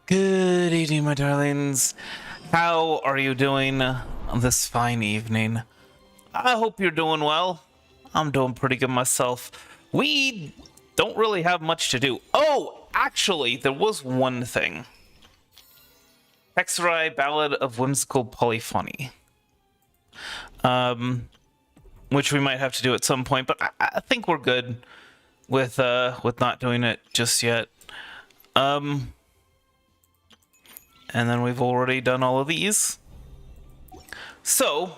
Good evening, my darlings. How are you doing this fine evening? I hope you're doing well. I'm doing pretty good myself. We don't really have much to do. Oh, actually, there was one thing. Hexerai Ballad of Whimsical Polyphony. Which we might have to do at some point, but I think we're good with not doing it just yet. And then we've already done all of these. So,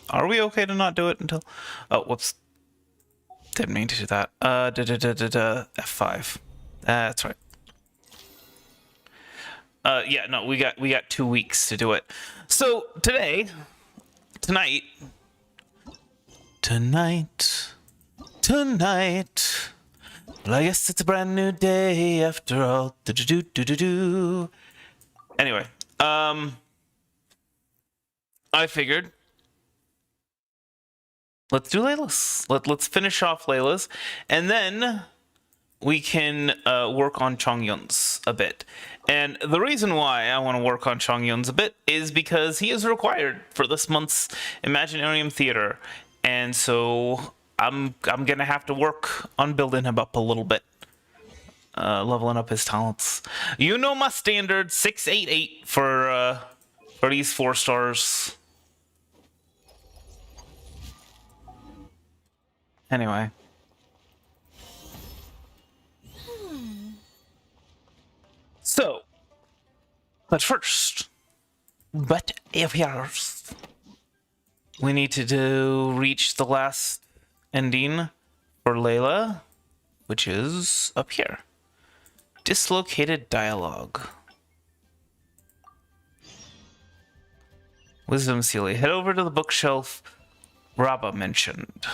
are we okay to not do it until... Oh, whoops. Didn't mean to do that. F5. That's right. Yeah, no, we got 2 weeks to do it. So, tonight... Well, I guess it's a brand new day after all. Anyway, I figured let's do Layla's. Let's finish off Layla's, and then we can work on Chongyun's a bit. And the reason why I want to work on Chongyun's a bit is because he is required for this month's Imaginarium Theater, and so I'm gonna have to work on building him up a little bit, leveling up his talents. You know my standard 688 for these 4 stars. Anyway. So, but first, we need to reach the last ending for Layla, which is up here. Dislocated dialogue. Wisdom Sealy. Head over to the bookshelf Rabba mentioned.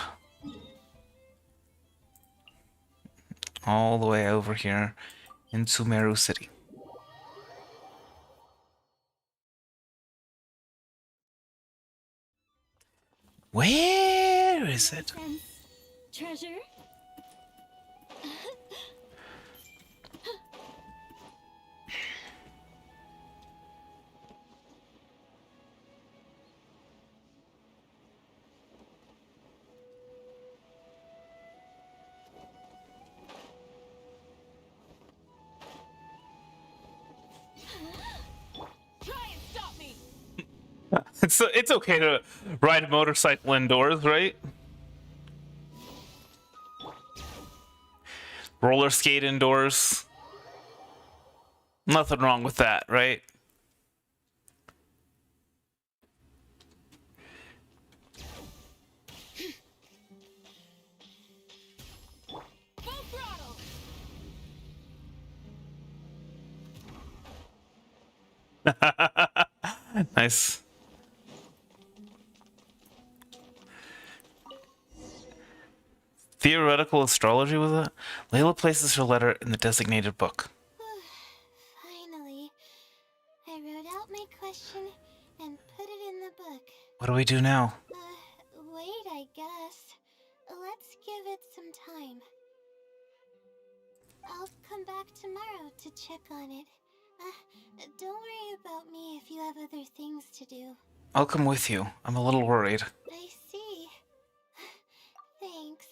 All the way over here in Sumeru City. Where is it? Treasure? Try and stop me! It's okay to ride a motorcycle indoors, right? Roller skate indoors. Nothing wrong with that, right? Full throttle! Nice. Theoretical astrology, was it? Layla places her letter in the designated book. Finally, I wrote out my question and put it in the book. What do we do now? Wait, I guess. Let's give it some time. I'll come back tomorrow to check on it. Don't worry about me if you have other things to do. I'll come with you. I'm a little worried. I see. Thanks.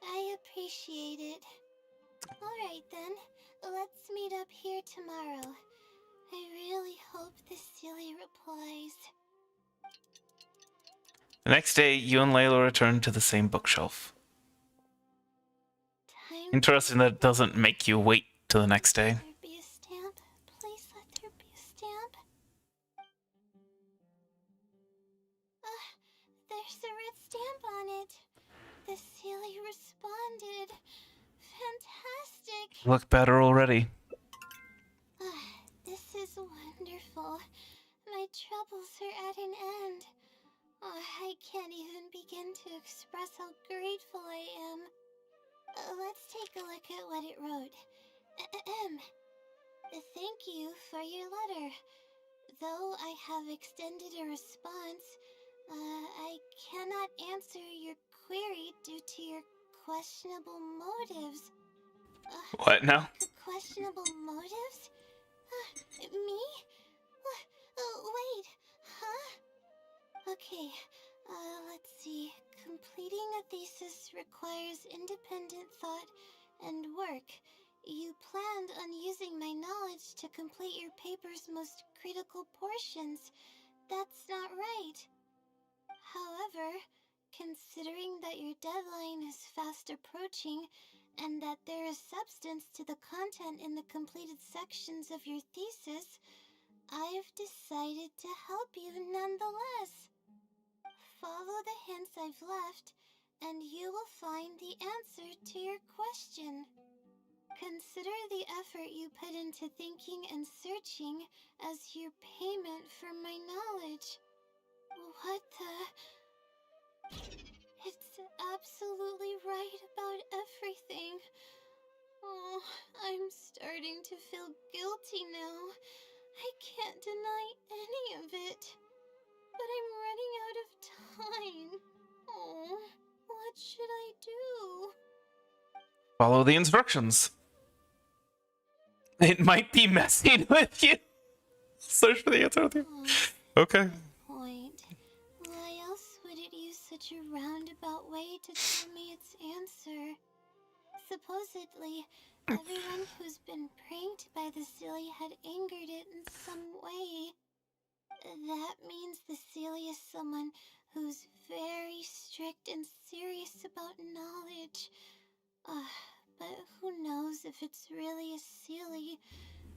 I appreciate it. Alright then, let's meet up here tomorrow. I really hope the silly replies. The next day, you and Layla return to the same bookshelf. Time. Interesting that it doesn't make you wait till the next day. Let there be a stamp. Please let there be a stamp. There's a red stamp on it. The silly responded. Fantastic. You look better already. This is wonderful. My troubles are at an end. I can't even begin to express how grateful I am. Let's take a look at what it wrote. Thank you for your letter. Though I have extended a response, I cannot answer your query due to your questionable motives. What now? questionable motives? Me? Wait, huh? Okay, let's see. Completing a thesis requires independent thought and work. You planned on using my knowledge to complete your paper's most critical portions. That's not right. However, considering that your deadline is fast approaching, and that there is substance to the content in the completed sections of your thesis, I've decided to help you nonetheless. Follow the hints I've left, and you will find the answer to your question. Consider the effort you put into thinking and searching as your payment for my knowledge. What the... It's absolutely right about everything. Oh, I'm starting to feel guilty now. I can't deny any of it. But I'm running out of time. Oh, what should I do? Follow the instructions. It might be messing with you. Search for the answer with you. Okay. Point. Why else would it use such a roundabout way to tell me its answer? Supposedly, everyone who's been pranked by the silly had angered it in some way. That means the silly is someone who's very strict and serious about knowledge. But who knows if it's really a silly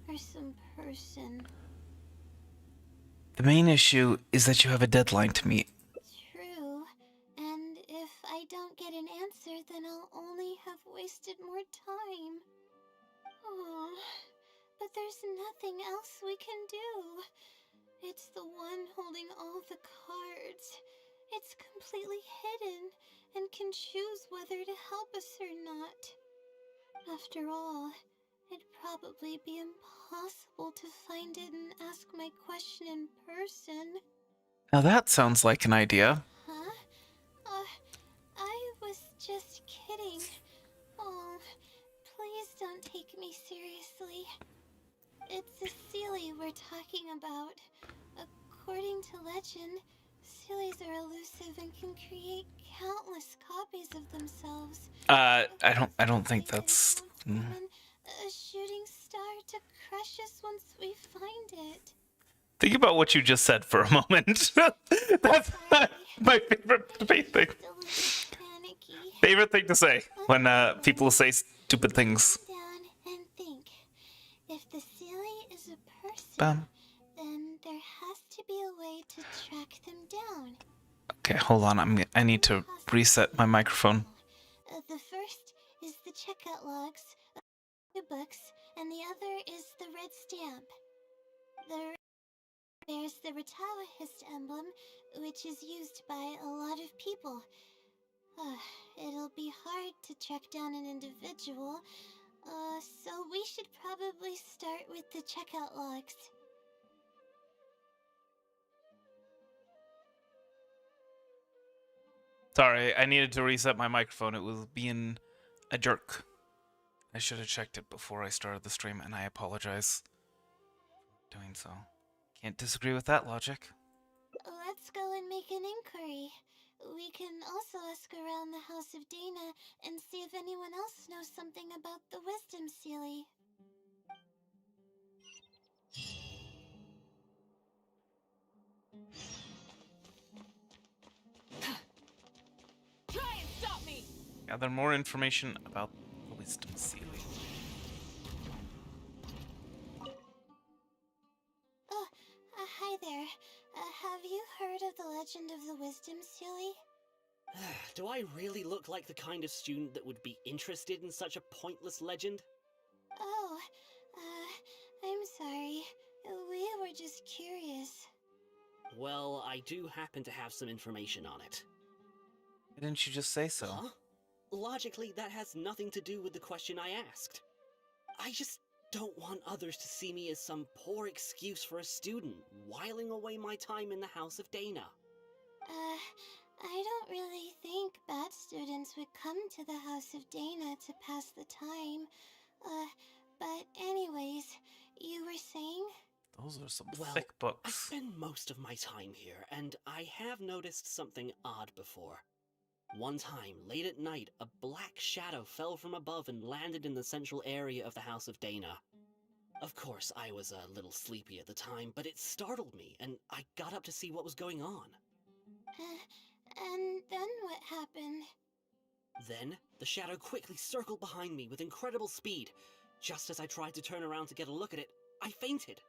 or some person. The main issue is that you have a deadline to meet. True. And if I don't get an answer, then I'll only have wasted more time. Oh, but there's nothing else we can do. It's the one holding all the cards. It's completely hidden and can choose whether to help us or not. After all, it'd probably be impossible to find it and ask my question in person. Now that sounds like an idea. Huh? I was just kidding. Oh, please don't take me seriously. It's a Seelie we're talking about. According to legend, Seelies are elusive and can create countless copies of themselves. I don't think that's... A shooting star to crush us once we find it. Think about what you just said for a moment. That's my favorite thing. Favorite thing to say when people say stupid things. Down and think. If the Seelie is a person, Bam. then there has to be a way to track them down. Okay, hold on. I need to reset my microphone. The first is the checkout logs of the books, and the other is the red stamp. There's the Retawahist emblem, which is used by a lot of people. It'll be hard to track down an individual, so we should probably start with the checkout logs. Sorry, I needed to reset my microphone. It was being a jerk. I should have checked it before I started the stream, and I apologize for doing so. Can't disagree with that logic. Let's go and make an inquiry. We can also ask around the House of Dana and see if anyone else knows something about the Wisdom Seelie. Try and stop me! Gather more information about the Wisdom Seelie. Hi there. Have you heard of the legend of the Wisdom Seelie? Do I really look like the kind of student that would be interested in such a pointless legend? Oh, I'm sorry. We were just curious. Well, I do happen to have some information on it. Why didn't you just say so? Huh? Logically, that has nothing to do with the question I asked. I just don't want others to see me as some poor excuse for a student, whiling away my time in the House of Dana. I don't really think bad students would come to the House of Dana to pass the time. But anyways, you were saying? Those are some Well, thick I books. spend most of my time here, and I have noticed something odd before. One time, late at night, a black shadow fell from above and landed in the central area of the House of Dana. Of course, I was a little sleepy at the time, but it startled me, and I got up to see what was going on. And then what happened? Then, the shadow quickly circled behind me with incredible speed. Just as I tried to turn around to get a look at it, I fainted.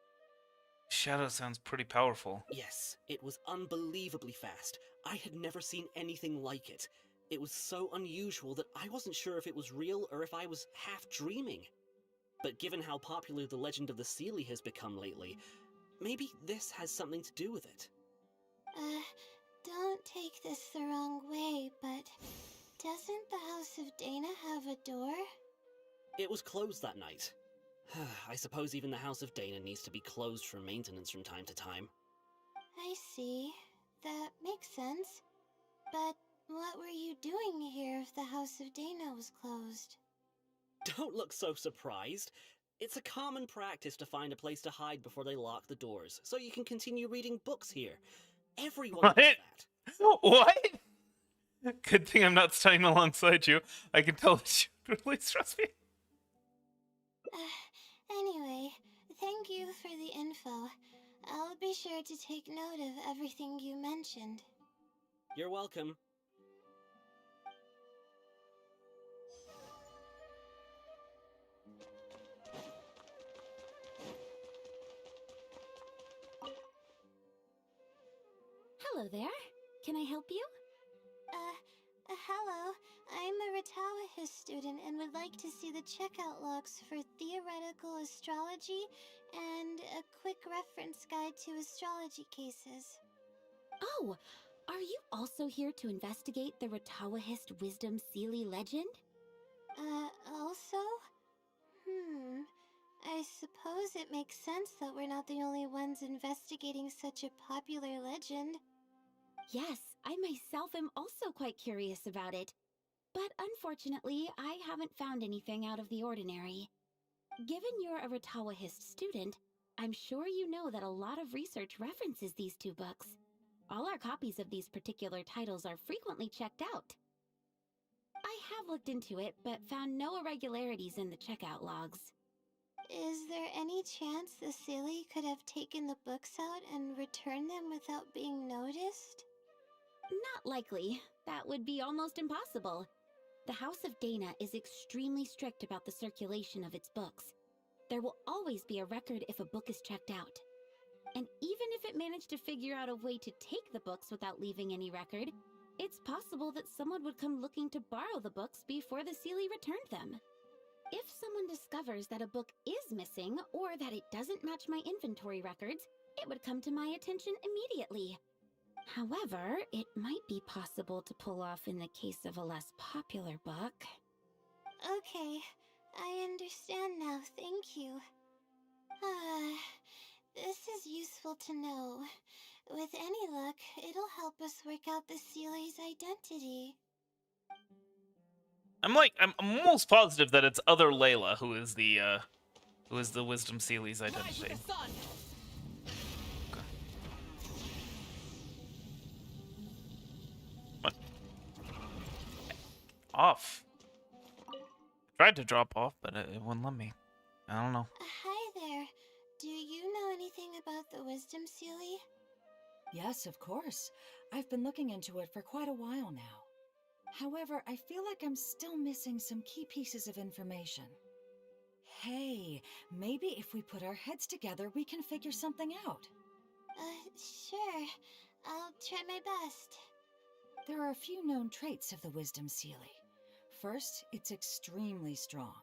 Shadow sounds pretty powerful. Yes, it was unbelievably fast. I had never seen anything like it. It was so unusual that I wasn't sure if it was real or if I was half dreaming. But given how popular the legend of the Seelie has become lately, maybe this has something to do with it. Don't take this the wrong way, but doesn't the House of Dana have a door? It was closed that night. I suppose even the House of Dana needs to be closed for maintenance from time to time. I see. That makes sense. But what were you doing here if the House of Dana was closed? Don't look so surprised. It's a common practice to find a place to hide before they lock the doors, so you can continue reading books here. Everyone What? does that. What? Good thing I'm not studying alongside you. I can tell that you really stress me. Anyway, thank you for the info. I'll be sure to take note of everything you mentioned. You're welcome. Hello there. Can I help you? Hello. I'm a Ratawahis student and would like to see the checkout logs for theoretical astrology and a quick reference guide to astrology cases. Oh, are you also here to investigate the Ratawahist Wisdom Seelie legend? Also? I suppose it makes sense that we're not the only ones investigating such a popular legend. Yes, I myself am also quite curious about it. But unfortunately, I haven't found anything out of the ordinary. Given you're a Ratawahist student, I'm sure you know that a lot of research references these two books. All our copies of these particular titles are frequently checked out. I have looked into it, but found no irregularities in the checkout logs. Is there any chance the Seelie could have taken the books out and returned them without being noticed? Not likely. That would be almost impossible. The House of Dana is extremely strict about the circulation of its books. There will always be a record if a book is checked out. And even if it managed to figure out a way to take the books without leaving any record, it's possible that someone would come looking to borrow the books before the Seelie returned them. If someone discovers that a book is missing or that it doesn't match my inventory records, it would come to my attention immediately. However, it might be possible to pull off in the case of a less popular book. Okay, I understand now, thank you. This is useful to know. With any luck, it'll help us work out the Seelie's identity. I'm almost positive that it's other Layla who is the Wisdom Seelie's identity. Okay. What? Off. Tried to drop off, but it wouldn't let me. I don't know. Hi there. Do you know anything about the Wisdom Seelie? Yes, of course. I've been looking into it for quite a while now. However, I feel like I'm still missing some key pieces of information. Hey, maybe if we put our heads together, we can figure something out. Sure. I'll try my best. There are a few known traits of the Wisdom Seelie. First, it's extremely strong.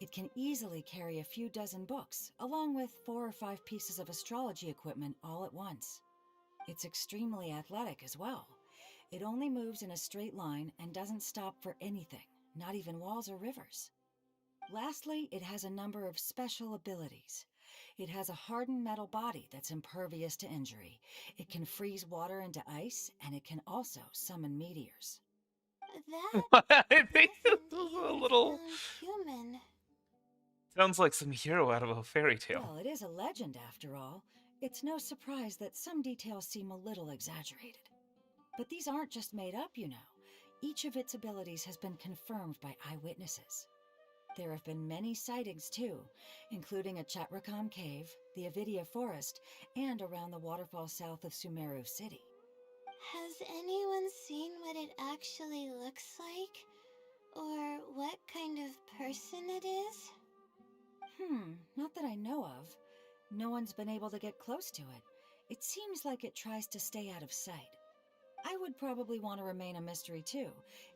It can easily carry a few dozen books, along with 4 or 5 pieces of astrology equipment all at once. It's extremely athletic as well. It only moves in a straight line and doesn't stop for anything, not even walls or rivers. Lastly, it has a number of special abilities. It has a hardened metal body that's impervious to injury. It can freeze water into ice, and it can also summon meteors. That I think doesn't this is a even little. sound human. Sounds like some hero out of a fairy tale. Well, it is a legend after all. It's no surprise that some details seem a little exaggerated. But these aren't just made up, you know. Each of its abilities has been confirmed by eyewitnesses. There have been many sightings too, including at Chatrakam Cave, the Avidia Forest, and around the waterfall south of Sumeru City. Has anyone seen what it actually looks like? Or what kind of person it is? Not that I know of. No one's been able to get close to it. It seems like it tries to stay out of sight. I would probably want to remain a mystery too,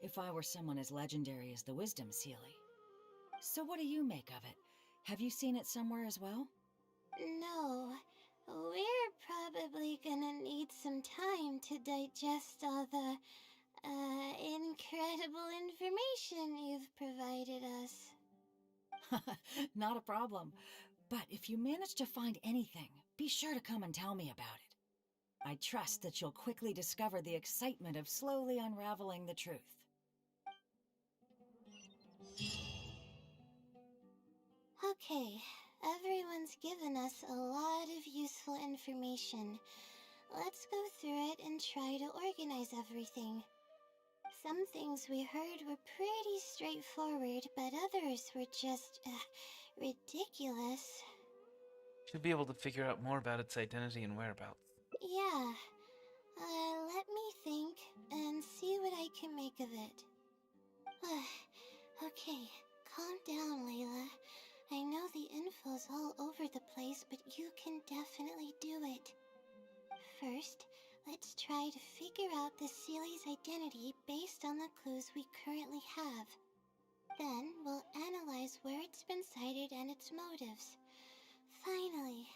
if I were someone as legendary as the Wisdom Sealy. So what do you make of it? Have you seen it somewhere as well? No. We're probably gonna need some time to digest all the, incredible information you've provided us. Not a problem. But if you manage to find anything, be sure to come and tell me about it. I trust that you'll quickly discover the excitement of slowly unraveling the truth. Okay, everyone's given us a lot of useful information. Let's go through it and try to organize everything. Some things we heard were pretty straightforward, but others were just, ridiculous. Should be able to figure out more about its identity and whereabouts. Yeah. Let me think and see what I can make of it. Okay, calm down, Layla. I know the info's all over the place, but you can definitely do it. First, let's try to figure out the Sealy's identity based on the clues we currently have. Then, we'll analyze where it's been sighted and its motives. Finally,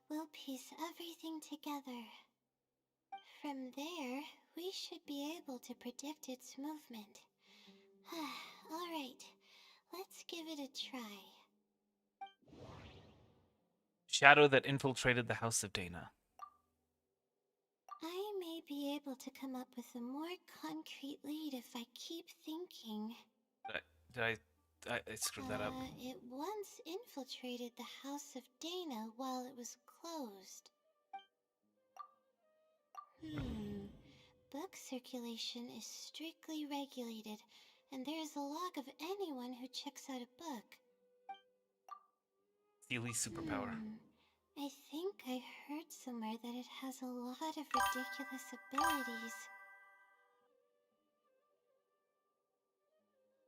we'll piece everything together. From there, we should be able to predict its movement. Alright, let's give it a try. Shadow that infiltrated the House of Dana. I may be able to come up with a more concrete lead if I keep thinking. I screwed that up. It once infiltrated the House of Dana while it was closed. Book circulation is strictly regulated, and there's a log of anyone who checks out a book. Sealy's superpower. I think I heard somewhere that it has a lot of ridiculous abilities.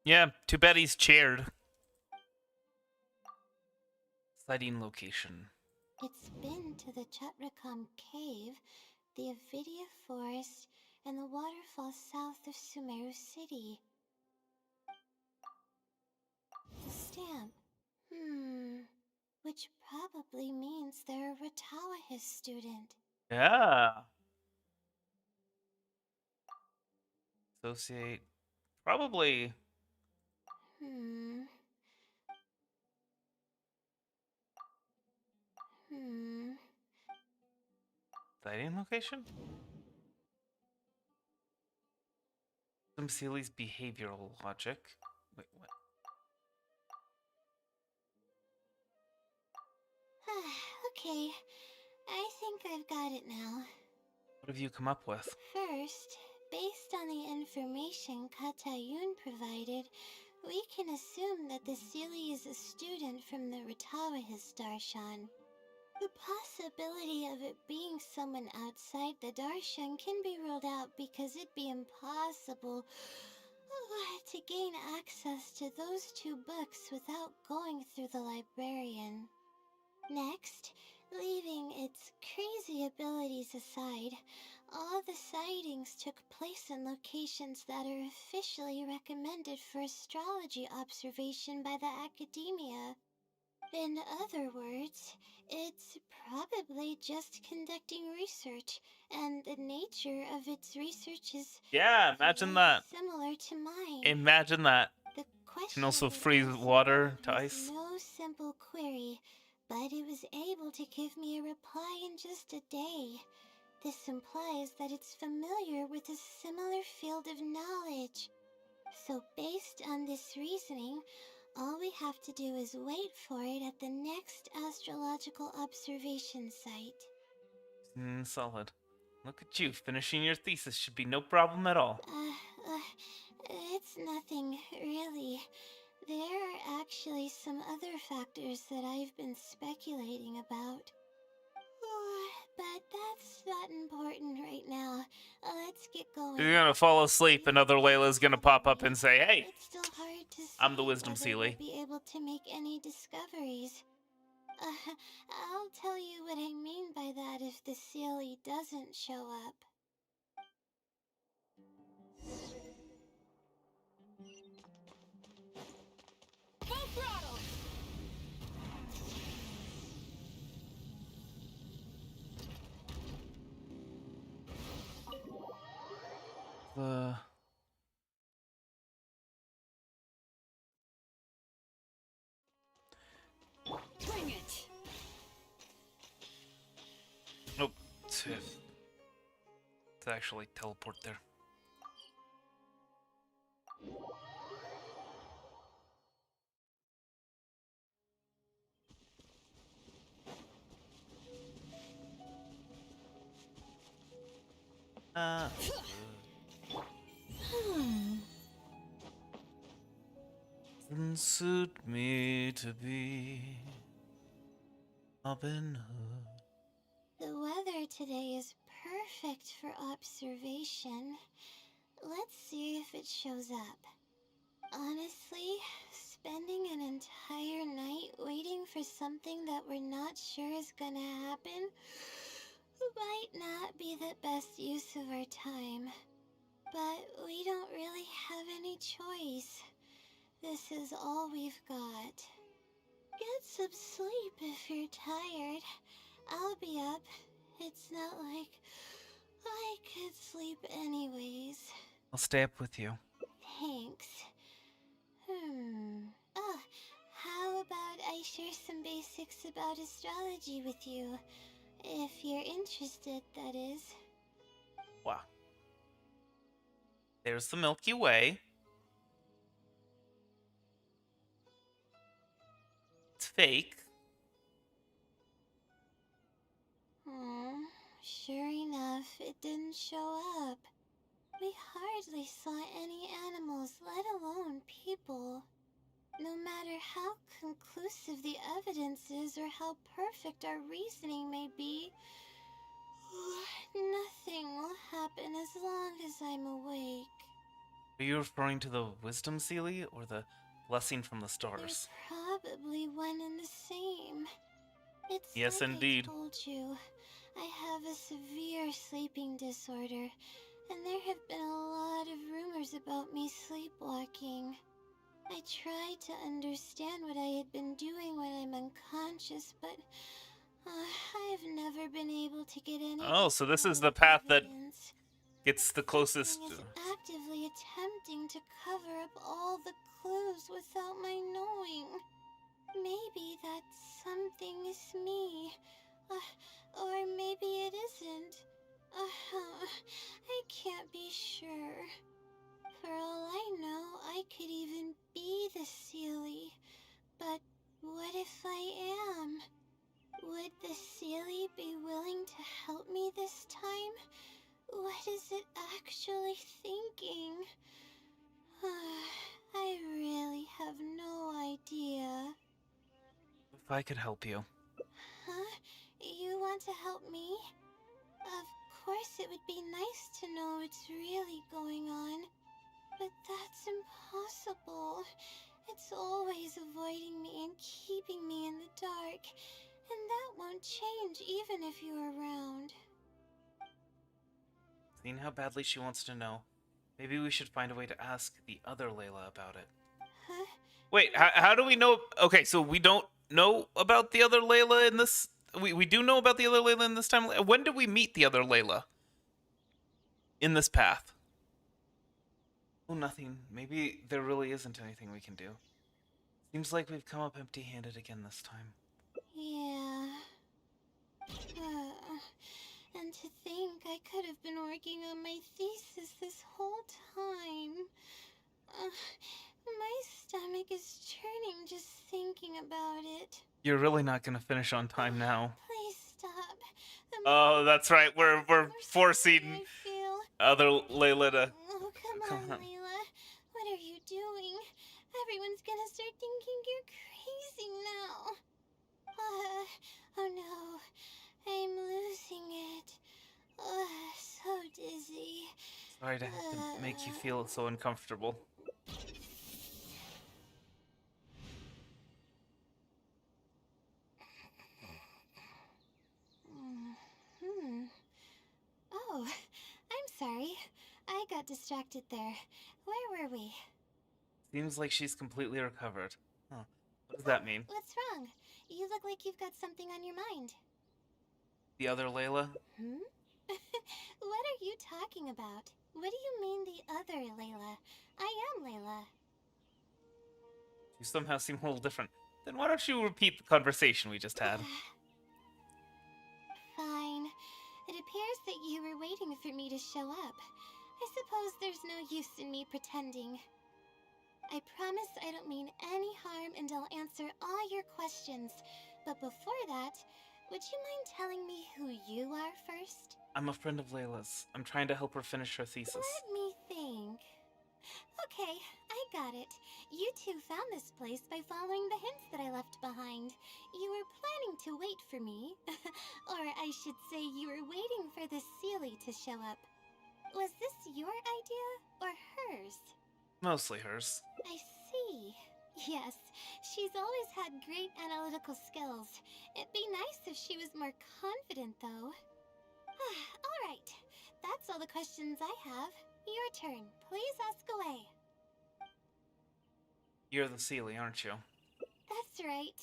Yeah, too bad he's chaired. Sighting location. It's been to the Chatrakam Cave, the Avidia Forest, and the waterfall south of Sumeru City. The stamp. Which probably means they're a Ratawahis student. Yeah. Associate. Probably. Sighting location? Some Sealy's behavioral logic. Wait, what? Okay, I think I've got it now. What have you come up with? First, based on the information Katayun provided, we can assume that the Sealy is a student from the Ratawahis Darshan. The possibility of it being someone outside the Darshan can be ruled out because it'd be impossible to gain access to those two books without going through the librarian. Next, leaving its crazy abilities aside, all the sightings took place in locations that are officially recommended for astrology observation by the academia. In other words, it's probably just conducting research, and the nature of its research is imagine that. Similar to mine. Imagine that. The question Can also it freeze asked water to was ice. no simple query, but it was able to give me a reply in just a day. This implies that it's familiar with a similar field of knowledge. So based on this reasoning, All we have to do is wait for it at the next astrological observation site. Solid. Look at you, finishing your thesis should be no problem at all. It's nothing, really. There are actually some other factors that I've been speculating about. But that's not important right now. Let's get going. You're gonna fall asleep, another Layla's gonna pop up and say, hey, It's still hard to say I'm the wisdom whether Sealy. we'll be able to make any discoveries. I'll tell you what I mean by that if the Sealy doesn't show up. Full throttle! Bring it! Nope. To actually teleport there. Doesn't suit me to be Robin Hood. The weather today is perfect for observation. Let's see if it shows up. Honestly, spending an entire night waiting for something that we're not sure is gonna happen might not be the best use of our time. But we don't really have any choice. This is all we've got. Get some sleep if you're tired. I'll be up. It's not like I could sleep anyways. I'll stay up with you. Thanks. Oh, how about I share some basics about astrology with you? If you're interested, that is. Wow. There's the Milky Way. It's fake. Sure enough, it didn't show up. We hardly saw any animals, let alone people. No matter how conclusive the evidence is or how perfect our reasoning may be, nothing will happen as long as I'm awake. Are you referring to the wisdom Sealy or the blessing from the stars? They're probably one and the same. It's Yes, like indeed. I told you, I have a severe sleeping disorder, and there have been a lot of rumors about me sleepwalking. I tried to understand what I had been doing when I'm unconscious, but I've never been able to get any. Oh, so this is the path that evidence. gets the closest. Something is actively attempting to cover up all the clues without my knowing. Maybe that something is me. Or maybe it isn't. I can't be sure. For all I know, I could even be the Sealy. But what if I am? Would the Sealy be willing to help me this time? What is it actually thinking? I really have no idea. If I could help you. Huh? You want to help me? Of course it would be nice to know what's really going on. But that's impossible. It's always avoiding me and keeping me in the dark. And that won't change even if you're around. Seeing how badly she wants to know, maybe we should find a way to ask the other Layla about it. Huh? Wait, how do we know? Okay, so we don't know about the other Layla in this. We do know about the other Layla in this time. When did we meet the other Layla in this path? Oh, nothing. Maybe there really isn't anything we can do. Seems like we've come up empty-handed again this time. Yeah. And to think I could have been working on my thesis this whole time. My stomach is churning You're really not gonna finish on time now. Please stop. The Oh, that's right. We're more forcing I feel. other Layla to Oh, come on, Layla. What are you doing? Everyone's gonna start thinking you're crazy now. Oh no. I'm losing it. So dizzy. Sorry to have to make you feel so uncomfortable. Oh, I'm sorry. I got distracted there. Where were we? Seems like she's completely recovered. Huh. What does that mean? What's wrong? You look like you've got something on your mind. The other Layla? What are you talking about? What do you mean the other Layla? I am Layla. You somehow seem a little different. Then why don't you repeat the conversation we just had? Fine. It appears that you were waiting for me to show up. I suppose there's no use in me pretending. I promise I don't mean any harm and I'll answer all your questions. But before that, would you mind telling me who you are first? I'm a friend of Layla's. I'm trying to help her finish her thesis. Let me think. Okay, I got it. You two found this place by following the hints that I left behind. You were planning to wait for me. Or I should say you were waiting for the Seelie to show up. Was this your idea or hers? Mostly hers. I see. Yes, she's always had great analytical skills. It'd be nice if she was more confident, though. Alright, that's all the questions I have. Your turn. Please ask away. You're the Seelie, aren't you? That's right.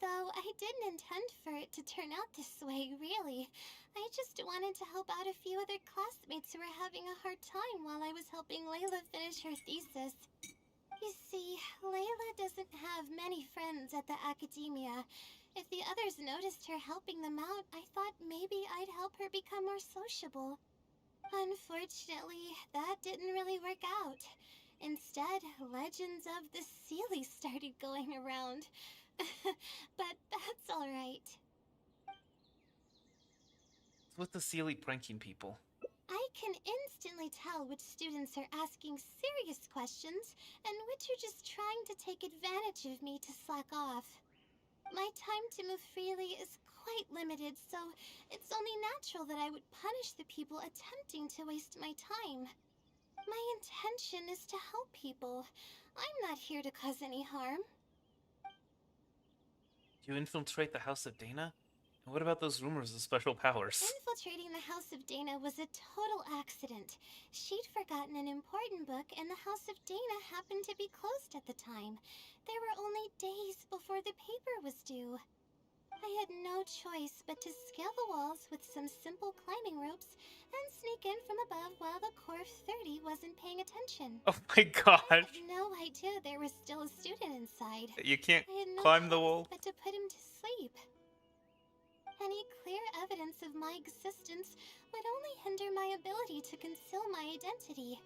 Though I didn't intend for it to turn out this way, really. I just wanted to help out a few other classmates who were having a hard time while I was helping Layla finish her thesis. You see, Layla doesn't have many friends at the academia. If the others noticed her helping them out, I thought maybe I'd help her become more sociable. Unfortunately, that didn't really work out. Instead, legends of the Seelie started going around. But that's alright. It's with the Seelie pranking people. I can instantly tell which students are asking serious questions and which are just trying to take advantage of me to slack off. My time to move freely is quite limited, so it's only natural that I would punish the people attempting to waste my time. My intention is to help people. I'm not here to cause any harm. You infiltrate the House of Dana? And what about those rumors of special powers? Infiltrating the House of Dana was a total accident. She'd forgotten an important book, and the House of Dana happened to be closed at the time. There were only days before the paper was due. I had no choice but to scale the walls with some simple climbing ropes and sneak in from above while the Core 30 wasn't paying attention. Oh my I gosh! had no idea there was still a student inside. You can't I had no climb the choice wall? but to put him to sleep. Any clear evidence of my existence would only hinder my ability to conceal my identity.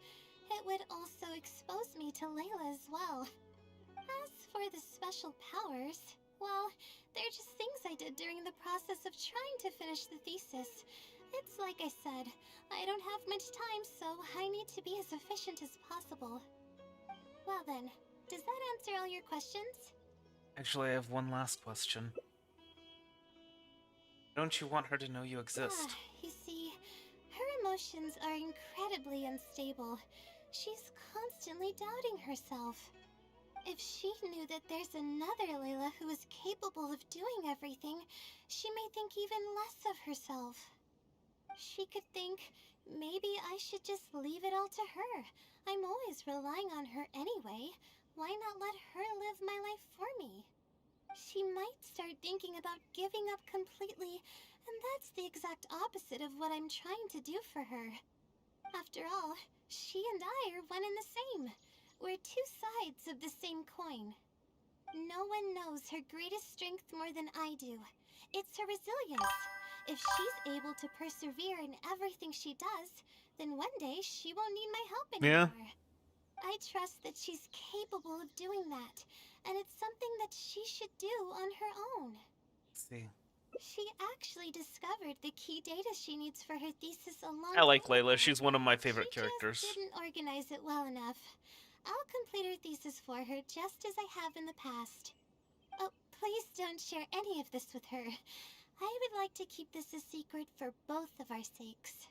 It would also expose me to Layla as well. As for the special powers, well, they're just things I did during the process of trying to finish the thesis. It's like I said, I don't have much time, so I need to be as efficient as possible. Well then, does that answer all your questions? Actually, I have one last question. Don't you want her to know you exist? You see, her emotions are incredibly unstable. She's constantly doubting herself. If she knew that there's another Layla who is capable of doing everything, she may think even less of herself. She could think, maybe I should just leave it all to her. I'm always relying on her anyway. Why not let her live my life for me? She might start thinking about giving up completely, and that's the exact opposite of what I'm trying to do for her. After all, she and I are one and the same. We're two sides of the same coin. No one knows her greatest strength more than I do. It's her resilience. If she's able to persevere in everything she does, then one day she won't need my help Yeah. anymore. I trust that she's capable of doing that, and it's something that she should do on her own. Let's see. She actually discovered the key data she needs for her thesis a long I like time Layla. ago. She's one of my favorite She characters. just didn't organize it well enough. I'll complete her thesis for her just as I have in the past. Oh, please don't share any of this with her. I would like to keep this a secret for both of our sakes.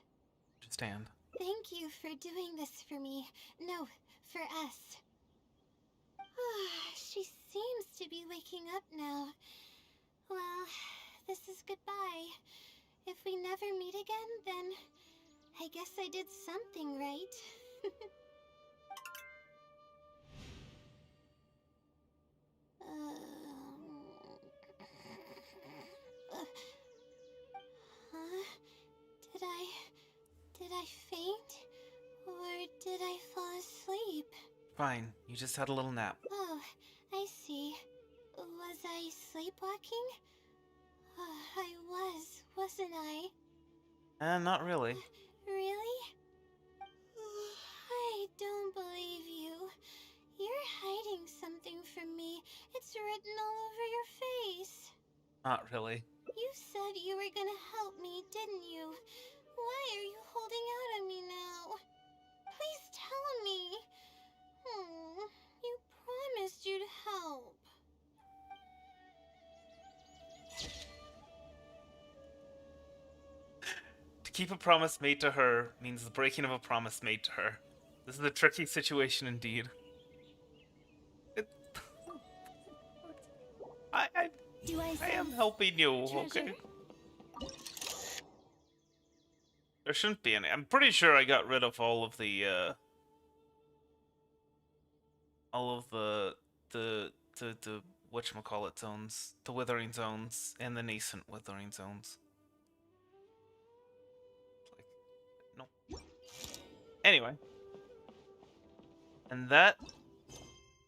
Understand. Thank you for doing this for me. No, for us. She seems to be waking up now. Well, this is goodbye. If we never meet again, then I guess I did something right. Huh? Did I faint? Or did I fall asleep? Fine. You just had a little nap. Oh, I see. Was I sleepwalking? I wasn't I? Not really. Really? I don't believe you. You're hiding something from me. It's written all over your face. Not really. You said you were gonna help me, didn't you? Why are you holding out on me now? Please tell me. You promised you'd help. To keep a promise made to her means the breaking of a promise made to her. This is a tricky situation indeed. Do I I am sense helping you, treasure? okay? There shouldn't be any. I'm pretty sure I got rid of all of the whatchamacallit zones, the withering zones, and the nascent withering zones. Like, no. Anyway. And that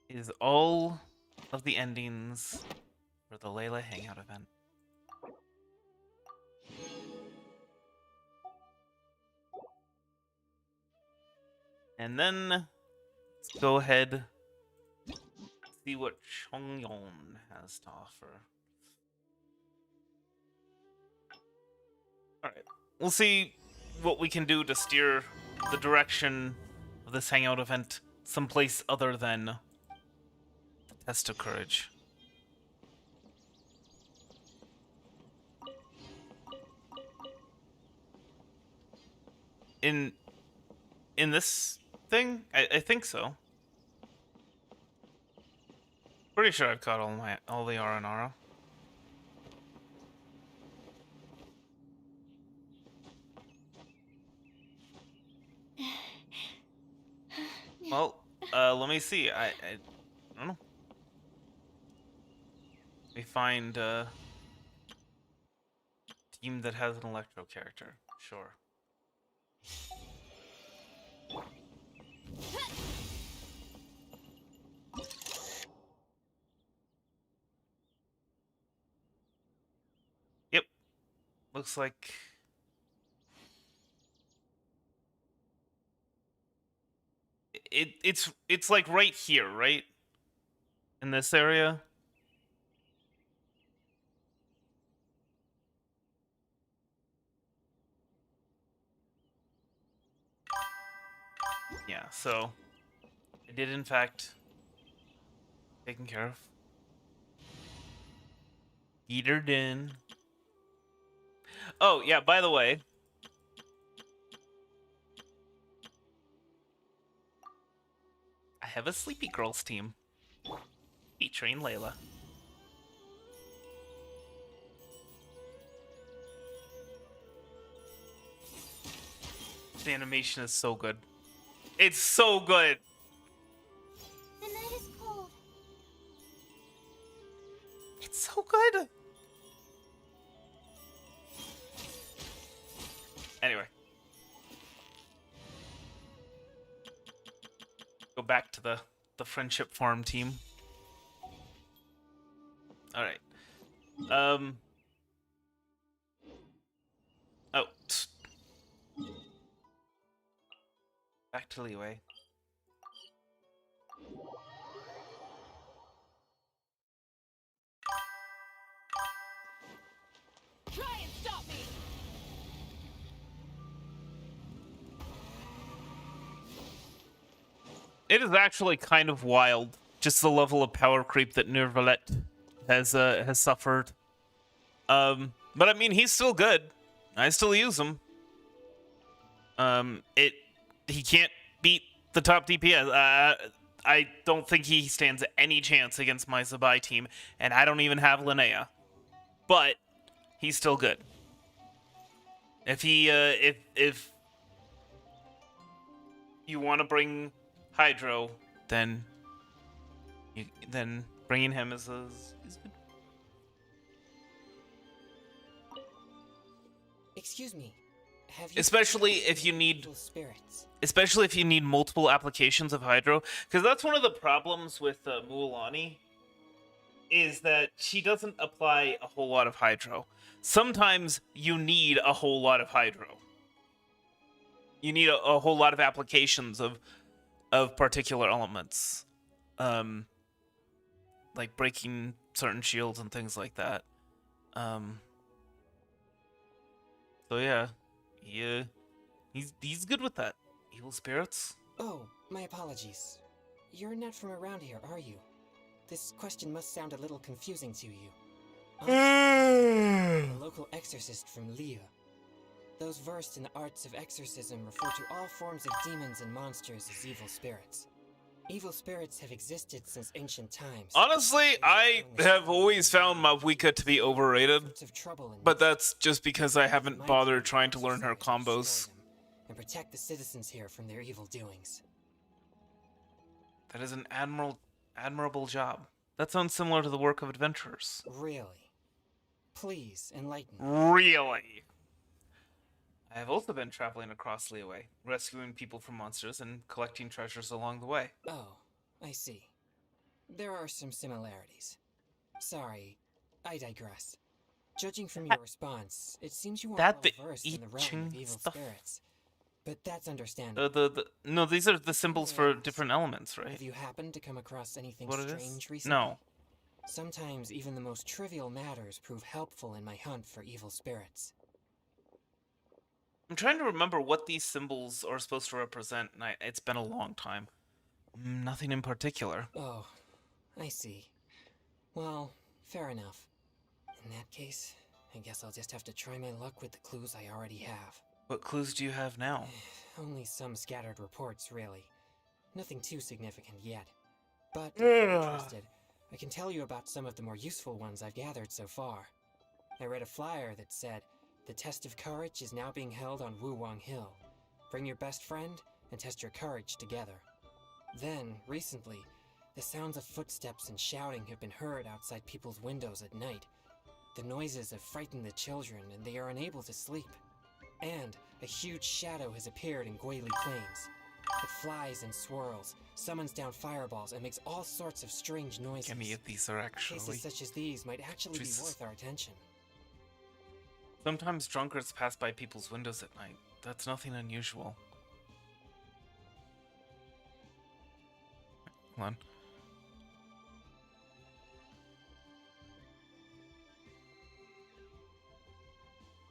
is all of the endings for the Layla Hangout event. And then let's go ahead and see what Chongyong has to offer. Alright. We'll see what we can do to steer the direction of this hangout event someplace other than Test of Courage. In this thing? I think so. Pretty sure I've got all the R. Well, let me see. I don't know. Let me find a team that has an electro character. Sure. Yep. Looks like it's like right here, right? In this area. Yeah, so I did in fact taken care of. Eatered in. Oh, yeah, by the way. I have a Sleepy Girls team. Featuring Layla. The animation is so good. It's so good. The night is cold. It's so good. Anyway. Go back to the friendship farm team. All right. Oh. Back to Leeway. It is actually kind of wild, just the level of power creep that Nervalet has suffered. But I mean, he's still good. I still use him. He can't beat the top DPS. I don't think he stands any chance against my Zabai team, and I don't even have Linnea. But he's still good. If he if you want to bring Hydro, then bringing him is good. Excuse me. Have you Especially if you need evil spirits? especially if you need multiple applications of Hydro, because that's one of the problems with Mualani, is that she doesn't apply a whole lot of Hydro. Sometimes you need a whole lot of Hydro. You need a whole lot of applications of particular elements, like breaking certain shields and things like that. So yeah, he's good with that. Evil spirits. Oh, my apologies. You're not from around here, are you? This question must sound a little confusing to you. I'm a local exorcist from Lea. Those versed in the arts of exorcism refer to all forms of demons and monsters as evil spirits. Evil spirits have existed since ancient times. Honestly, I have always found Mavuika to be overrated, but that's just because I haven't bothered trying to learn her combos. And protect the citizens here from their evil doings. That is an admirable job. That sounds similar to the work of adventurers. Really? Please, enlighten me. Really? I have also been traveling across Liyue, rescuing people from monsters and collecting treasures along the way. Oh, I see. There are some similarities. Sorry, I digress. Judging from your response, it seems you are well versed in the realm of evil spirits. But that's understandable. No, these are the symbols for different elements, right? Have you happened to come across anything What strange recently? No. Sometimes even the most trivial matters prove helpful in my hunt for evil spirits. I'm trying to remember what these symbols are supposed to represent, and it's been a long time. Nothing in particular. Oh, I see. Well, fair enough. In that case, I guess I'll just have to try my luck with the clues I already have. What clues do you have now? Only some scattered reports, really. Nothing too significant yet. But if you're interested, I can tell you about some of the more useful ones I've gathered so far. I read a flyer that said, "The test of courage is now being held on Wuwang Hill. Bring your best friend and test your courage together." Then, recently, the sounds of footsteps and shouting have been heard outside people's windows at night. The noises have frightened the children and they are unable to sleep. And a huge shadow has appeared in Guili Plains. It flies and swirls, summons down fireballs, and makes all sorts of strange noises. Give me if these are actually... Cases such as these might actually be worth our attention. Sometimes drunkards pass by people's windows at night. That's nothing unusual. Hold on.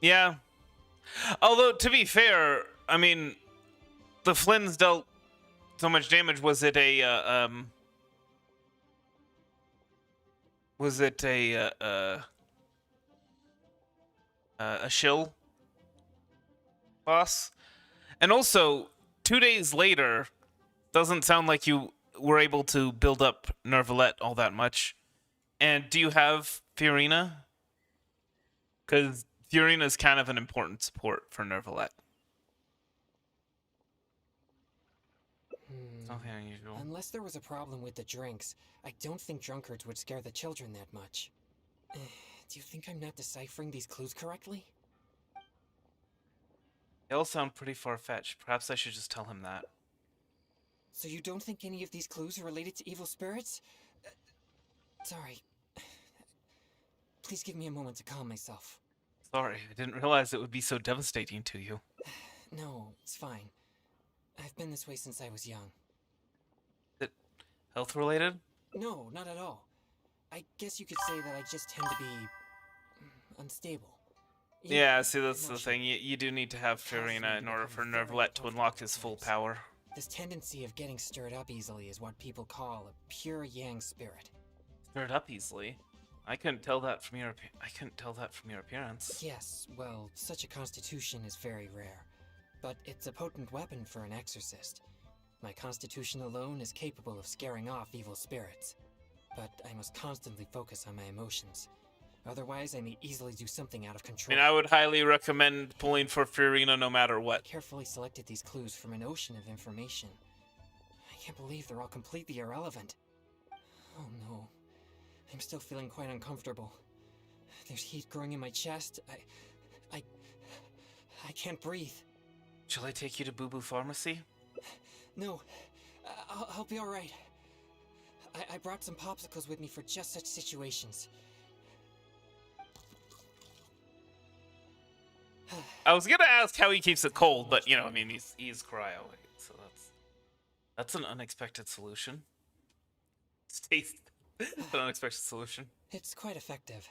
Yeah. Although, to be fair, I mean, the Flynns dealt so much damage. Was it a shill boss? And also, 2 days later, doesn't sound like you were able to build up Nervalet all that much. And do you have Fiorina? Because Fiorina is kind of an important support for Nervalet. Nothing unusual. Unless there was a problem with the drinks, I don't think drunkards would scare the children that much. Do you think I'm not deciphering these clues correctly? They all sound pretty far-fetched. Perhaps I should just tell him that. So you don't think any of these clues are related to evil spirits? Sorry. Please give me a moment to calm myself. Sorry, I didn't realize it would be so devastating to you. No, it's fine. I've been this way since I was young. Is it health-related? No, not at all. I guess you could say that I just tend to be... unstable. Yeah, see, that's the thing. You do need to have Fiorina in order for Nervalet to unlock his full power. This tendency of getting stirred up easily is what people call a pure yang spirit. Stirred up easily. I couldn't tell that from your appearance. Yes, well, such a constitution is very rare, but it's a potent weapon for an exorcist. My constitution alone is capable of scaring off evil spirits, but I must constantly focus on my emotions. Otherwise, I may easily do something out of I control. mean, I would highly recommend pulling for Furina no matter I what. carefully selected these clues from an ocean of information. I can't believe they're all completely irrelevant. Oh no. I'm still feeling quite uncomfortable. There's heat growing in my chest. I can't breathe. Shall I take you to Boo Boo Pharmacy? No, I'll be alright. I brought some popsicles with me for just such situations. I was gonna ask how he keeps it cold, but you know, I mean, he's cryo, so that's an unexpected solution. It's an unexpected solution. It's quite effective.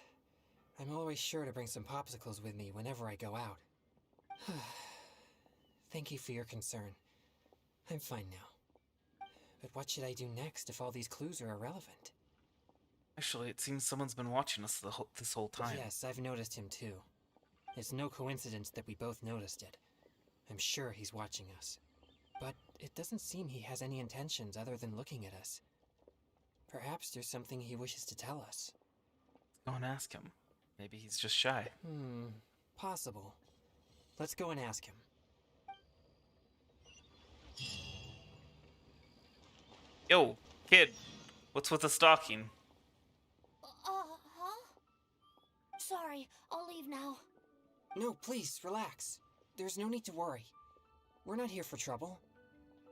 I'm always sure to bring some popsicles with me whenever I go out. Thank you for your concern. I'm fine now. But what should I do next if all these clues are irrelevant? Actually, it seems someone's been watching us this whole time. Yes, I've noticed him too. It's no coincidence that we both noticed it. I'm sure he's watching us. But it doesn't seem he has any intentions other than looking at us. Perhaps there's something he wishes to tell us. Go and ask him. Maybe he's just shy. Possible. Let's go and ask him. Yo, kid, what's with the stocking? Huh? Sorry, I'll leave now. No, please, relax. There's no need to worry. We're not here for trouble.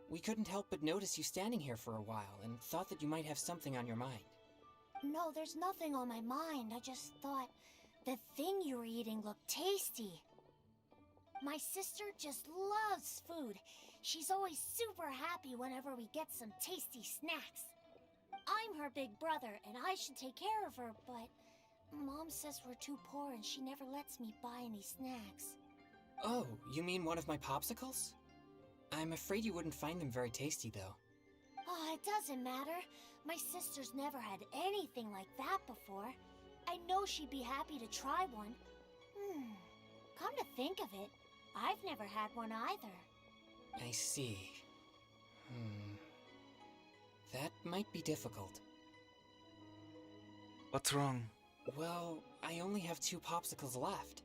We couldn't help but notice you standing here for a while and thought that you might have something on your mind. No, there's nothing on my mind. I just thought the thing you were eating looked tasty. My sister just loves food. She's always super happy whenever we get some tasty snacks. I'm her big brother, and I should take care of her, but Mom says we're too poor and she never lets me buy any snacks. Oh, you mean one of my popsicles? I'm afraid you wouldn't find them very tasty, though. Oh, it doesn't matter. My sister's never had anything like that before. I know she'd be happy to try one. Come to think of it, I've never had one either. I see. That might be difficult. What's wrong? Well, I only have 2 popsicles left.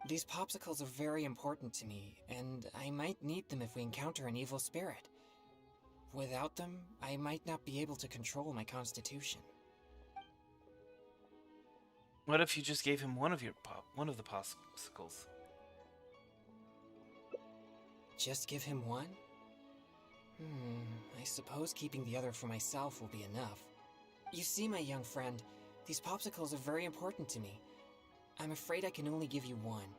These popsicles are very important to me, and I might need them if we encounter an evil spirit. Without them, I might not be able to control my constitution. What if you just gave him one of the popsicles? Just give him one? I suppose keeping the other for myself will be enough. You see, my young friend, these popsicles are very important to me. I'm afraid I can only give you one.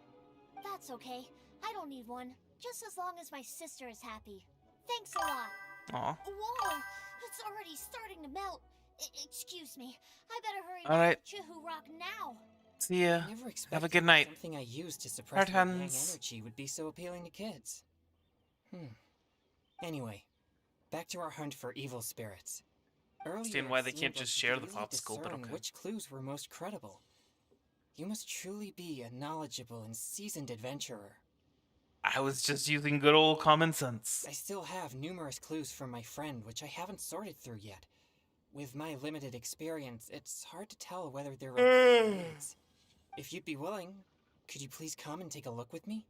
That's okay. I don't need one. Just as long as my sister is happy. Thanks a lot. Aw. Whoa! It's already starting to melt. Excuse me. I better hurry All right. back to Chihu Rock now. See ya. I never expected Have a good night. something I used to suppress my Hard yang hands. energy would be so appealing to kids. Anyway, back to our hunt for evil spirits. Earlier, Understand why it they seemed can't like just you share could the really popsicle, but discern okay. which clues were most credible. You must truly be a knowledgeable and seasoned adventurer. I was just using good old common sense. I still have numerous clues from my friend which I haven't sorted through yet. With my limited experience, it's hard to tell whether they're related to needs. If you'd be willing, could you please come and take a look with me?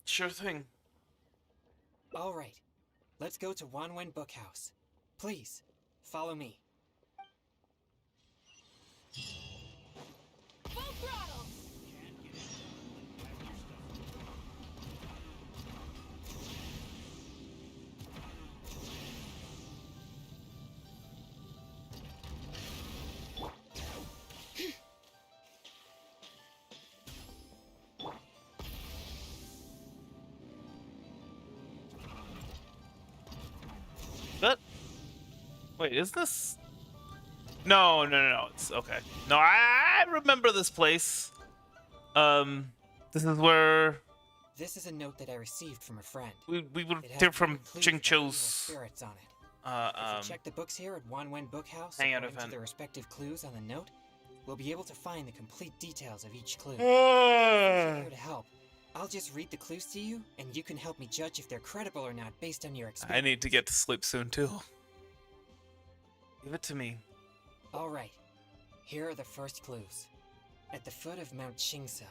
Sure thing. All right, let's go to Yuánshén Bookhouse. Please, follow me. Full throttle! But wait, is this? No. It's okay. No, I remember this place. This is where This is a note that I received from a friend. We would It has hear from clues Ching about evil Cho's spirits on it. If you check the books here at Yuánshén Bookhouse hangout according to event. the respective clues on the note, we'll be able to find the complete details of each clue. Since you're here to help, I'll just read the clues to you, and you can help me judge if they're credible or not based on your I experience. need to get to sleep soon too. Give it to me. Alright, here are the first clues. At the foot of Mount Qingsa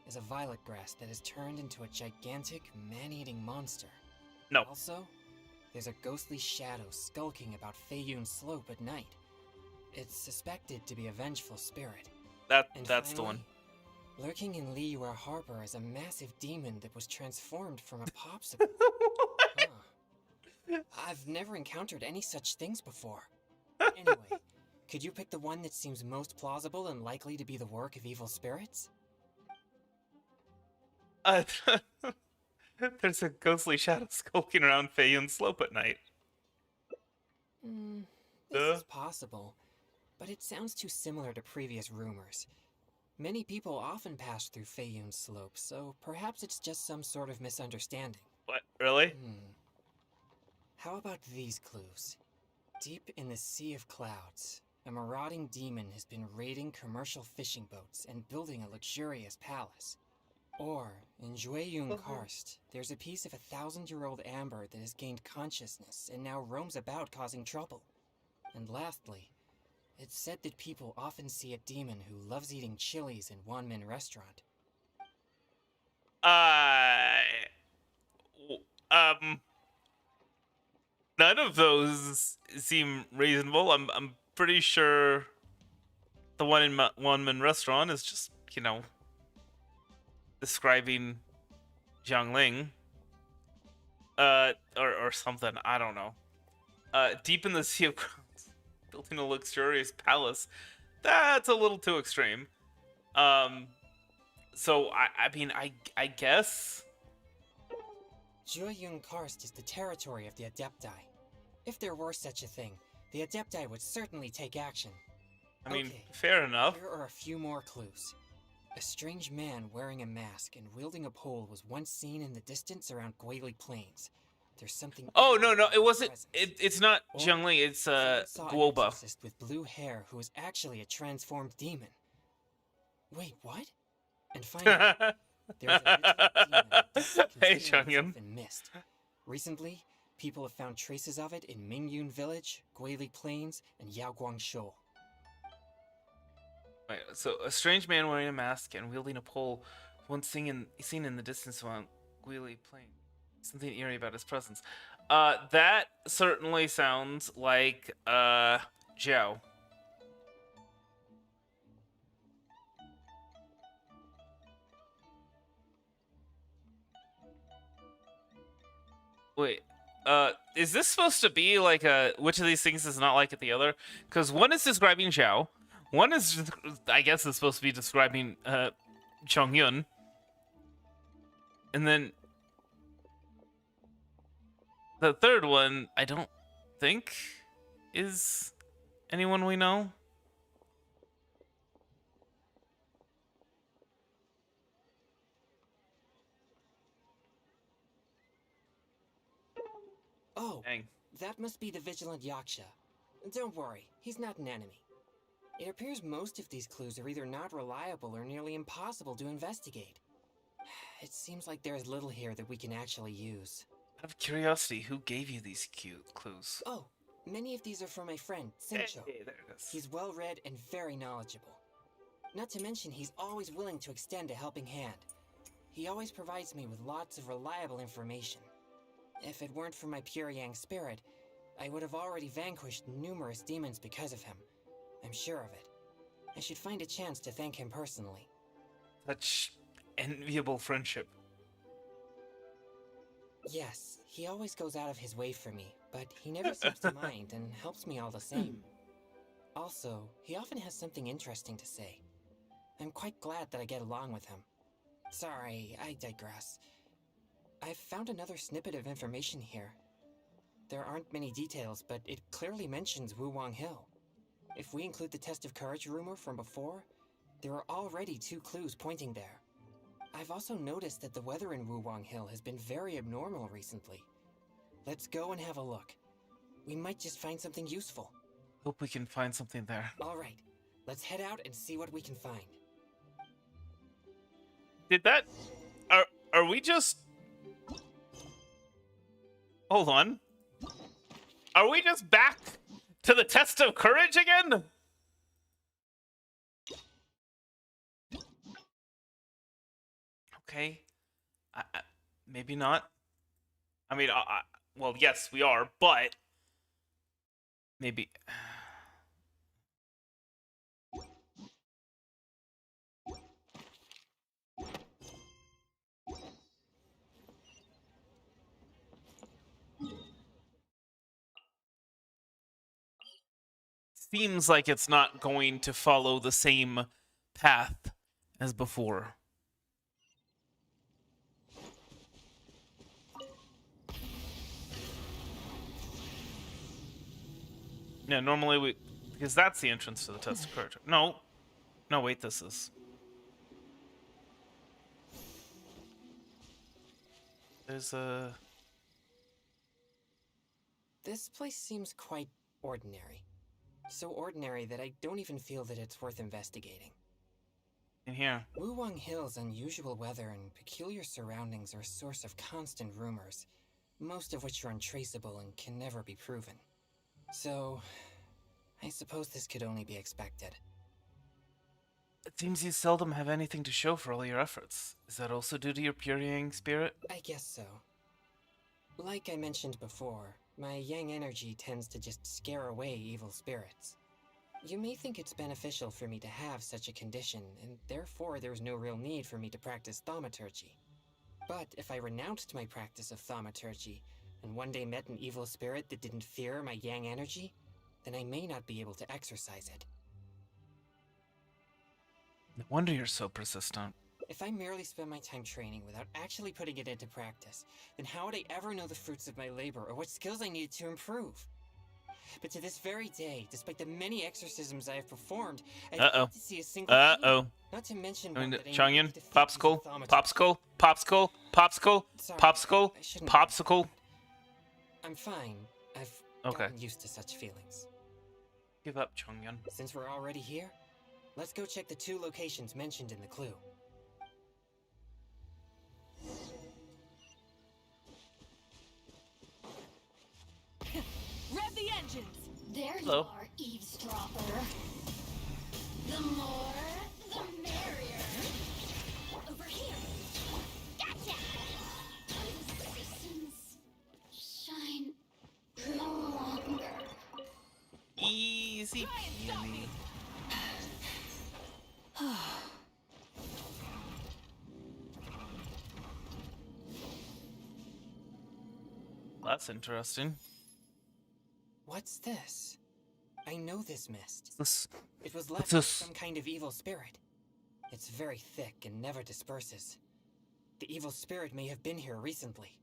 is a violet grass that has turned into a gigantic, man-eating monster. No. Also, there's a ghostly shadow skulking about Feiyun Slope at night. It's suspected to be a vengeful spirit. And That's the finally, one. lurking in Liyue Harbor is a massive demon that was transformed from a popsicle. Huh. I've never encountered any such things before. Anyway, could you pick the one that seems most plausible and likely to be the work of evil spirits? There's a ghostly shadow skulking around Feiyun Slope at night. This is possible, but it sounds too similar to previous rumors. Many people often pass through Feiyun Slope, so perhaps it's just some sort of misunderstanding. What? Really? How about these clues? Deep in the Sea of Clouds, a marauding demon has been raiding commercial fishing boats and building a luxurious palace. Or, in Jueyun Karst, there's a piece of 1,000-year-old amber that has gained consciousness and now roams about causing trouble. And lastly, it's said that people often see a demon who loves eating chilies in Yuánshén restaurant. None of those seem reasonable. I'm pretty sure the one in Yuánshén restaurant is just, describing Jiangling. Or something. I don't know. Deep in the Sea of Clouds, building a luxurious palace. That's a little too extreme. So I guess. Jueyun Karst is the territory of the Adepti. If there were such a thing, the Adepti would certainly take action. I mean, Okay, fair enough. Here are a few more clues. A strange man wearing a mask and wielding a pole was once seen in the distance around Guili Plains. There's something. Oh eerie no, about it his wasn't. presence. It's not Or Jiangling. It's someone saw an Guoba. exorcist with blue hair who is actually a transformed demon. Wait, what? And finally, there's a vigilant demon that doesn't Hey, conceal Chongyun. itself in mist. Recently, people have found traces of it in Mingyun Village, Guili Plains, and Yaoguangshou. Wait, so a strange man wearing a mask and wielding a pole, once seen in the distance around Guili Plain. Something eerie about his presence. That certainly sounds like Zhao. Wait, is this supposed to be like which of these things is not like the other? Because one is describing Zhao, one is, I guess, is supposed to be describing Chongyun, and then the third one I don't think is anyone we know. Oh, Dang. that must be the vigilant Yaksha. Don't worry, he's not an enemy. It appears most of these clues are either not reliable or nearly impossible to investigate. It seems like there is little here that we can actually use. Out of curiosity, who gave you these clues? Oh, many of these are from my friend, Sincho. Hey, there it is. He's well-read and very knowledgeable. Not to mention, he's always willing to extend a helping hand. He always provides me with lots of reliable information. If it weren't for my pure yang spirit, I would have already vanquished numerous demons because of him. I'm sure of it. I should find a chance to thank him personally. Such enviable friendship. Yes, he always goes out of his way for me, but he never seems to mind and helps me all the same. Also, he often has something interesting to say. I'm quite glad that I get along with him. Sorry, I digress. I've found another snippet of information here. There aren't many details, but it clearly mentions Wuwang Hill. If we include the test of courage rumor from before, there are already 2 clues pointing there. I've also noticed that the weather in Wuwang Hill has been very abnormal recently. Let's go and have a look. We might just find something useful. Hope we can find something there. All right, let's head out and see what we can find. Did that... Are we just... Hold on. Are we just back to the test of courage again? Okay. Maybe not. I mean, well, yes, we are, but... Maybe... Seems like it's not going to follow the same path as before. Yeah, normally we... Because that's the entrance to the test of courage. No. No, wait, this is... There's a... This place seems quite ordinary. So ordinary that I don't even feel that it's worth investigating. In here. Wuwang Hill's unusual weather and peculiar surroundings are a source of constant rumors, most of which are untraceable and can never be proven. So, I suppose this could only be expected. It seems you seldom have anything to show for all your efforts. Is that also due to your purifying spirit? I guess so. Like I mentioned before, my yang energy tends to just scare away evil spirits. You may think it's beneficial for me to have such a condition, and therefore there's no real need for me to practice thaumaturgy. But if I renounced my practice of thaumaturgy, and one day met an evil spirit that didn't fear my yang energy, then I may not be able to exercise it. No wonder you're so persistent. If I merely spend my time training without actually putting it into practice, then how would I ever know the fruits of my labor or what skills I needed to improve? But to this very day, despite the many exorcisms I have performed, I've yet to see a single Uh-oh. Not to mention I mean, one that I Chongyun, need to defeat popsicle, using thaumaturgy. popsicle, popsicle, popsicle, Sorry, popsicle, I shouldn't- popsicle. I'm fine. I've Okay. gotten used to such feelings. Give up, Chongyun. Since we're already here, let's go check the 2 locations mentioned in the clue. Rev the engines! There Hello. you are, eavesdropper. The more, the merrier. Over here. Gotcha! Systems shine no longer. Easy peasy. That's interesting. What's this? I know this mist. This It was left What's by this? some kind of evil spirit. It's very thick and never disperses. The evil spirit may have been here recently.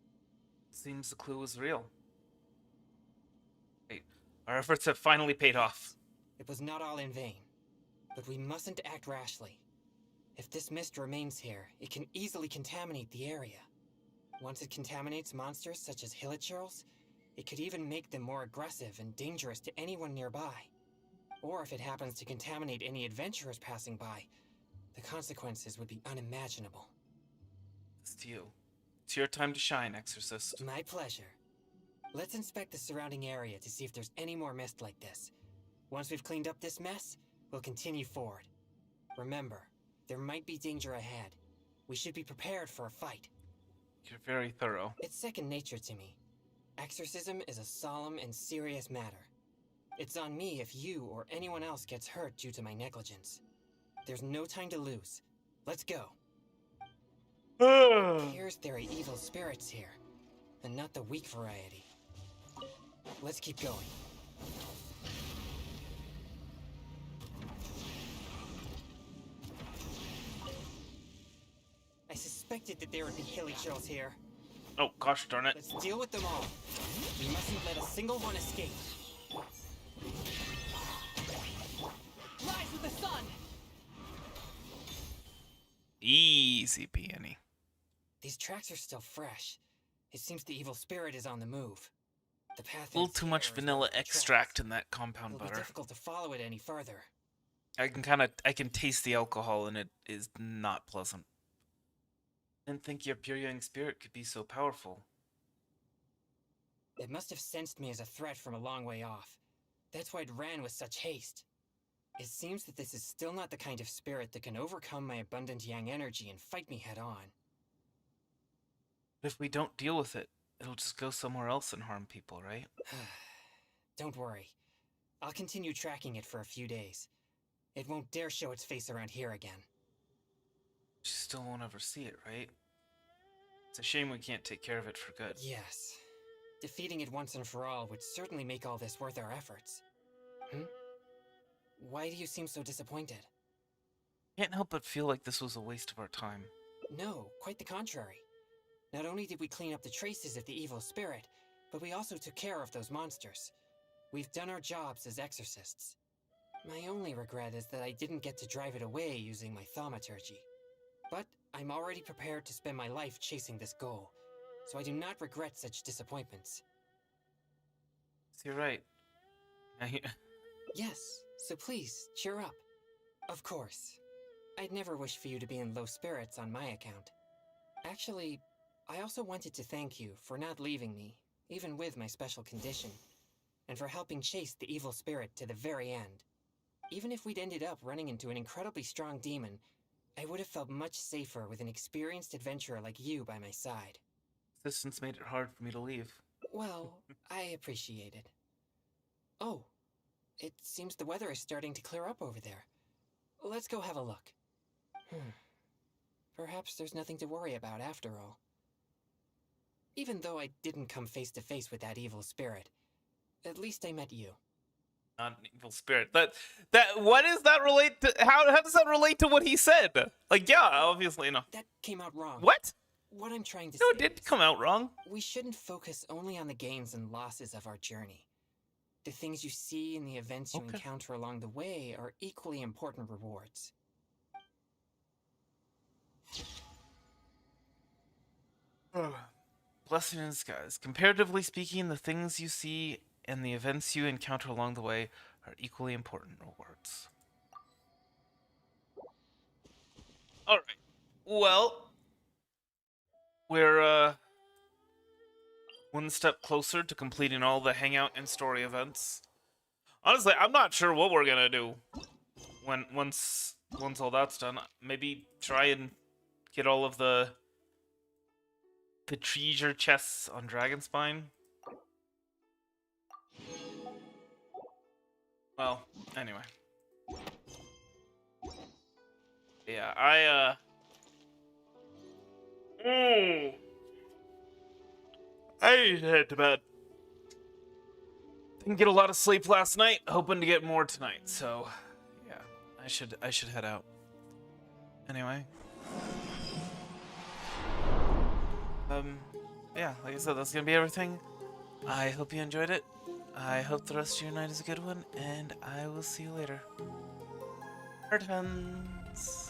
seems the clue was real. Wait, our efforts have finally paid off. It was not all in vain. But we mustn't act rashly. If this mist remains here, it can easily contaminate the area. Once it contaminates monsters such as hilichurls, it could even make them more aggressive and dangerous to anyone nearby. Or if it happens to contaminate any adventurers passing by, the consequences would be unimaginable. It's to you. It's your time to shine, Exorcist. My pleasure. Let's inspect the surrounding area to see if there's any more mist like this. Once we've cleaned up this mess, we'll continue forward. Remember, there might be danger ahead. We should be prepared for a fight. You're very thorough. It's second nature to me. Exorcism is a solemn and serious matter. It's on me if you or anyone else gets hurt due to my negligence. There's no time to lose. Let's go. Appears there are evil spirits here, and not the weak variety. Let's keep going. I suspected that there would be hilichurls here. Oh, gosh darn it. Let's deal with them all. We mustn't let a single one escape. Rise with the sun! Easy peony. These tracks are still fresh. It seems the evil spirit is on the move. The path A little ends too here much as one vanilla of the extract tracks. in that compound It'll be butter. difficult to follow it any further. I can taste the alcohol and it is not pleasant. Didn't think your pure spirit could be so powerful. It must have sensed me as a threat from a long way off. That's why it ran with such haste. It seems that this is still not the kind of spirit that can overcome my abundant yang energy and fight me head on. But if we don't deal with it, it'll just go somewhere else and harm people, right? Don't worry. I'll continue tracking it for a few days. It won't dare show its face around here again. She still won't ever see it, right? It's a shame we can't take care of it for good. Yes. Defeating it once and for all would certainly make all this worth our efforts. Why do you seem so disappointed? Can't help but feel like this was a waste of our time. No, quite the contrary. Not only did we clean up the traces of the evil spirit, but we also took care of those monsters. We've done our jobs as exorcists. My only regret is that I didn't get to drive it away using my thaumaturgy. But I'm already prepared to spend my life chasing this goal, so I do not regret such disappointments. So you're right. Yes, so please, cheer up. Of course. I'd never wish for you to be in low spirits on my account. Actually, I also wanted to thank you for not leaving me, even with my special condition, and for helping chase the evil spirit to the very end. Even if we'd ended up running into an incredibly strong demon, I would have felt much safer with an experienced adventurer like you by my side. Distance made it hard for me to leave. Well, I appreciate it. Oh, it seems the weather is starting to clear up over there. Let's go have a look. Perhaps there's nothing to worry about after all. Even though I didn't come face to face with that evil spirit, at least I met you. Not an evil spirit. What does that relate to? How does that relate to what he said? Like, yeah, obviously, no. That came out wrong. What? What I'm trying to No, say it did is, come out wrong. we shouldn't focus only on the gains and losses of our journey. The things you see and the events you Okay. encounter along the way are equally important rewards. Blessing in disguise. Comparatively speaking, the things you see and the events you encounter along the way are equally important rewards. Alright. Well, we're one step closer to completing all the hangout and story events. Honestly, I'm not sure what we're gonna do once all that's done. Maybe try and get all of the treasure chests on Dragonspine. Well, anyway. Yeah, I need to head to bed. Didn't get a lot of sleep last night, hoping to get more tonight, so yeah, I should head out. Anyway. Yeah, like I said, that's gonna be everything. I hope you enjoyed it. I hope the rest of your night is a good one, and I will see you later. Hurtons.